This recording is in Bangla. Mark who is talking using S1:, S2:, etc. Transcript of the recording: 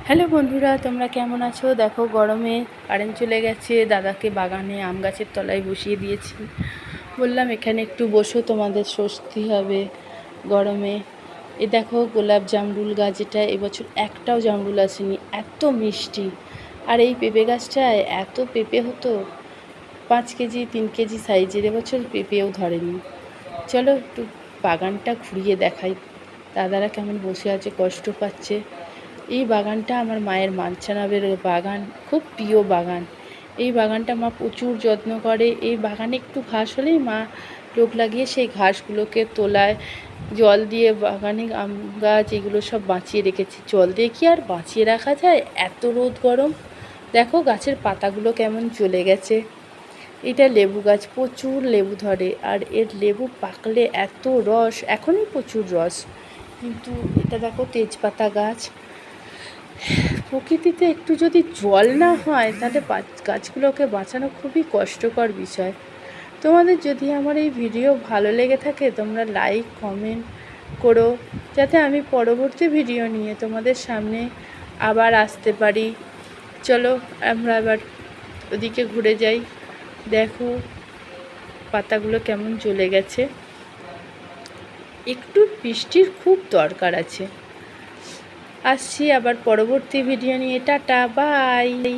S1: হ্যালো বন্ধুরা, তোমরা কেমন আছো? দেখো গরমে কারেন্ট চলে গেছে। দাদাকে বাগানে আম গাছের তলায় বসিয়ে দিয়েছি। বললাম এখানে একটু বসো, তোমাদের স্বস্তি হবে গরমে। এ দেখো গোলাপ জামরুল গাছ, এটা এবছর একটাও জামরুল আসেনি, এত মিষ্টি। আর এই পেঁপে গাছটায় এত পেঁপে হতো, 5 কেজি 3 কেজি সাইজের। এবছর পেঁপেও ধরেনি। চলো একটু বাগানটা ঘুরিয়ে দেখাই। দাদারা কেমন বসে আছে, কষ্ট পাচ্ছে। এই বাগানটা আমার মায়ের মানছানাবের বাগান, খুব প্রিয় বাগান। এই বাগানটা মা প্রচুর যত্ন করে। এই বাগানে একটু ঘাস হলেই মা লোক লাগিয়ে সেই ঘাসগুলোকে তোলায়, জল দিয়ে বাগানে আম গাছ এগুলো সব বাঁচিয়ে রেখেছি। জল দিয়ে কি আর বাঁচিয়ে রাখা যায়, এত রোদ গরম। দেখো গাছের পাতাগুলো কেমন চলে গেছে। এটা লেবু গাছ, প্রচুর লেবু ধরে, আর এর লেবু পাকলে এত রস, এখনই প্রচুর রস। কিন্তু এটা দেখো তেজপাতা গাছ। প্রকৃতিতে একটু যদি জল না হয় তাহলে গাছগুলোকে বাঁচানো খুবই কষ্টকর বিষয়। তোমাদের যদি আমার এই ভিডিও ভালো লেগে থাকে, তোমরা লাইক কমেন্ট করো, যাতে আমি পরবর্তী ভিডিও নিয়ে তোমাদের সামনে আবার আসতে পারি। চলো আমরা এবার ওদিকে ঘুরে যাই। দেখো পাতাগুলো কেমন চলে গেছে। একটু বৃষ্টির খুব দরকার আছে। আসছি আবার পরবর্তী ভিডিও নিয়ে। Tata, by.